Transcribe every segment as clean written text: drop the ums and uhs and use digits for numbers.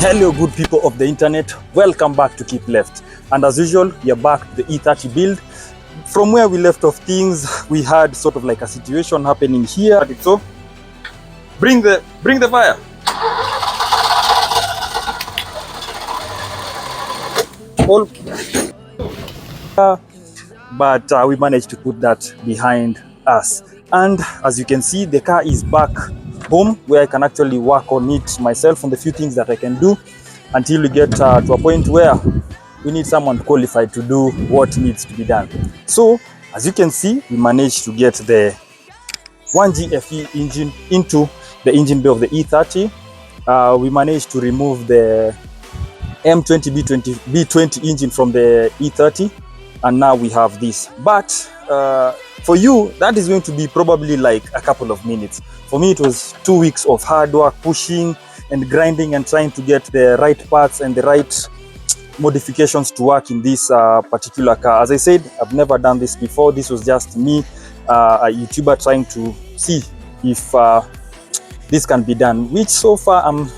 Hello good people of the internet, welcome back to Keep Left, and as usual we are back to the E30 build. From where we left off things, we had sort of like a situation happening here. So bring the fire. But we managed to put that behind us, and as you can see, the car is back home where I can actually work on it myself, on the few things that I can do until we get to a point where we need someone qualified to do what needs to be done. So as you can see, we managed to get the 1GFE engine into the engine bay of the E30. We managed to remove the M20B20 engine from the E30, and now we have this. But for you, that is going to be probably like a couple of minutes. For me, it was 2 weeks of hard work, pushing and grinding and trying to get the right parts and the right modifications to work in this particular car. As I said, I've never done this before. This was just me, a YouTuber, trying to see if this can be done, which so far I'm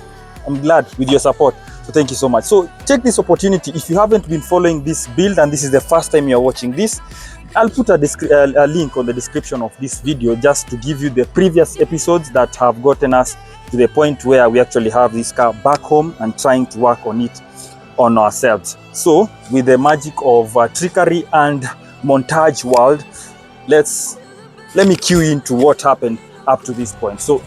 glad with your support. So thank you so much. So take this opportunity, if you haven't been following this build and this is the first time you're watching this, I'll put a link on the description of this video just to give you the previous episodes that have gotten us to the point where we actually have this car back home and trying to work on it on ourselves. So with the magic of trickery and montage world, let me cue into what happened up to this point. So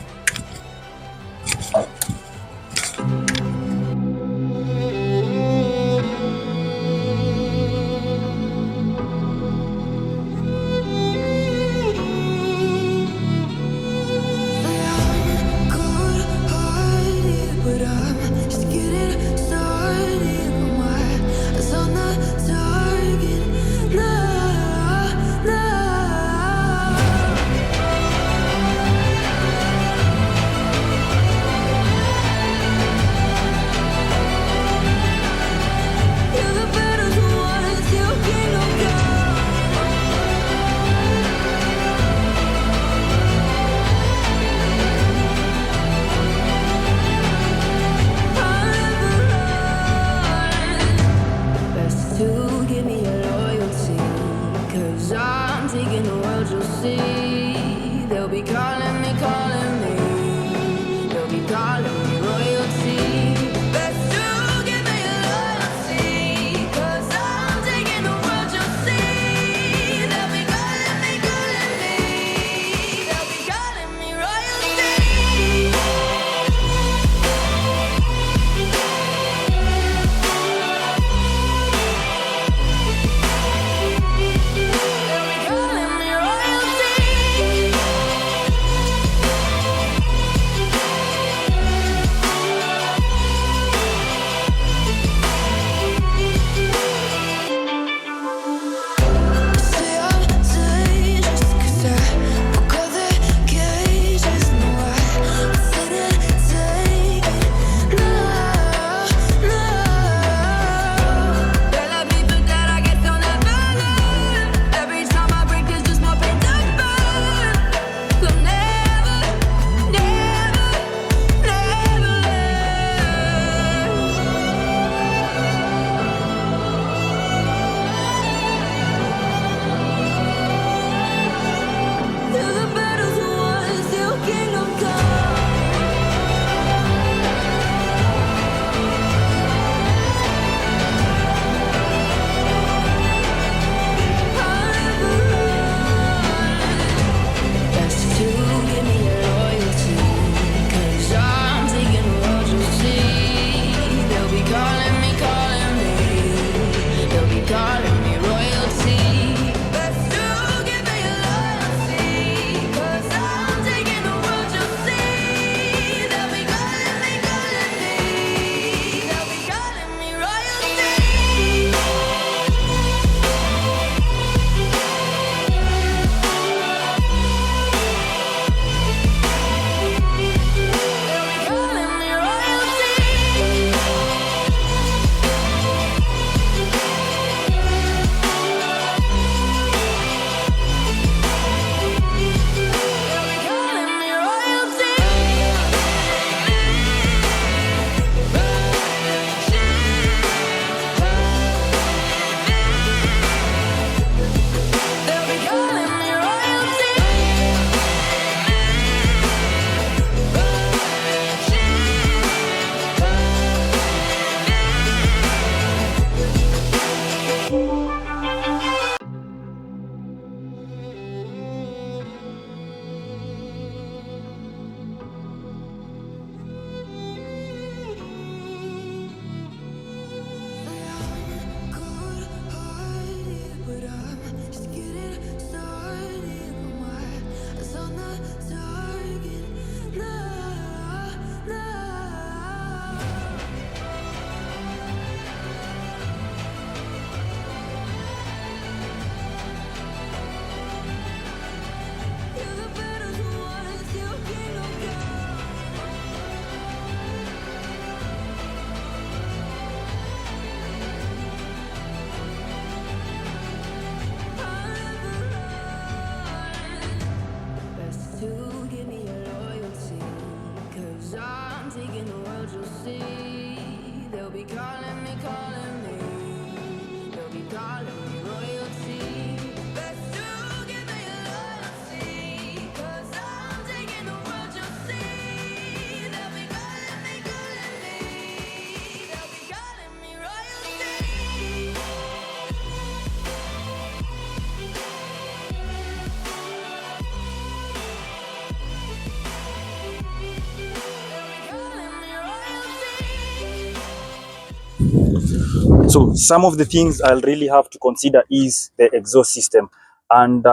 So some of the things I'll really have to consider is the exhaust system, and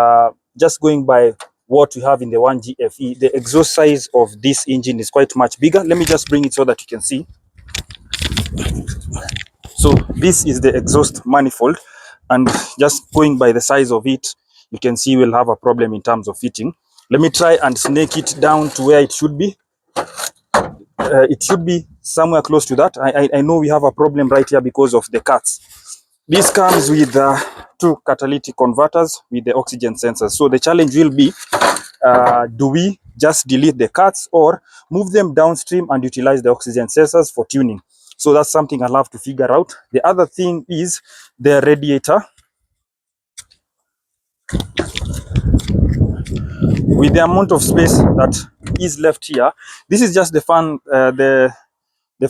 just going by what we have in the 1GFE, the exhaust size of this engine is quite much bigger. Let me just bring it so that you can see. So this is the exhaust manifold, and just going by the size of it, you can see we'll have a problem in terms of fitting. Let me try and snake it down to where it should be. It should be somewhere close to that. I know we have a problem right here because of the cuts. This comes with two catalytic converters with the oxygen sensors. So the challenge will be, do we just delete the cuts or move them downstream and utilize the oxygen sensors for tuning? So that's something I'll have to figure out. The other thing is the radiator. With the amount of space that is left here, this is just the fan, the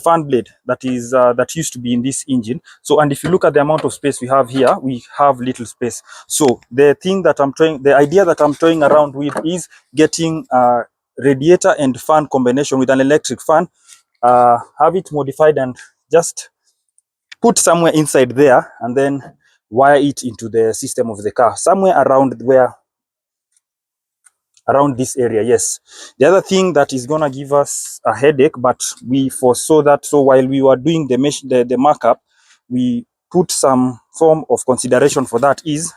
fan blade that is that used to be in this engine. So, and if you look at the amount of space we have here, we have little space. So the thing that the idea that I'm toying around with is getting a radiator and fan combination with an electric fan, have it modified and just put somewhere inside there, and then wire it into the system of the car somewhere around this area. Yes, the other thing that is gonna give us a headache, but we foresaw that. So while we were doing the markup, we put some form of consideration for that, is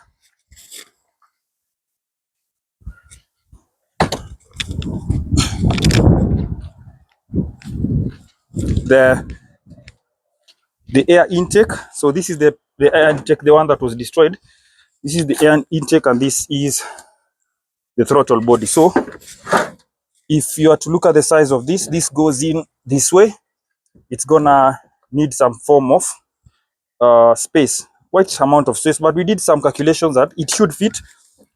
the air intake. So this is the air intake, the one that was destroyed. This is the air intake, and this is the throttle body. So if you are to look at the size of this goes in this way, it's gonna need some form of space, quite amount of space, but we did some calculations that it should fit.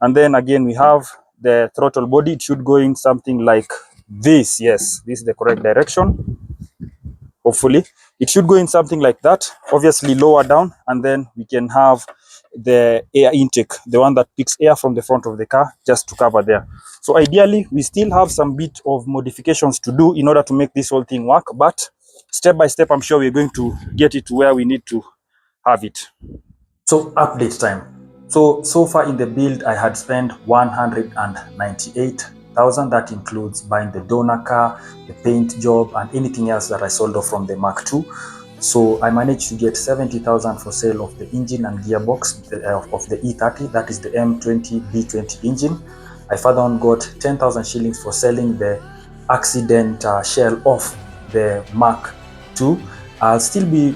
And then again, we have the throttle body. It should go in something like this. Yes, this is the correct direction. Hopefully it should go in something like that, obviously lower down, and then we can have the air intake, the one that picks air from the front of the car, just to cover there. So ideally we still have some bit of modifications to do in order to make this whole thing work, but step by step I'm sure we're going to get it to where we need to have it. So update time. So far in the build, I had spent 198,000. That includes buying the donor car, the paint job, and anything else that I sold off from the Mark II. So I managed to get 70,000 for sale of the engine and gearbox of the E30. That is the M20B20 engine. I further on got 10,000 shillings for selling the accident shell off the Mark II. I'll still be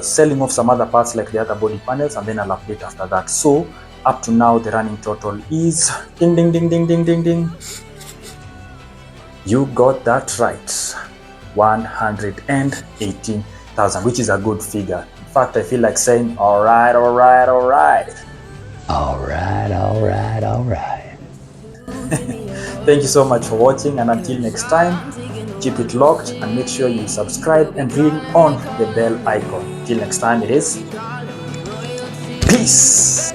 selling off some other parts like the other body panels, and then I'll update after that. So up to now, the running total is ding ding ding ding ding ding ding. You got that right, 118,000, which is a good figure. In fact, I feel like saying all right, all right, all right. All right, all right, all right. Thank you so much for watching, and until next time, keep it locked and make sure you subscribe and ring on the bell icon. Till next time, it is peace.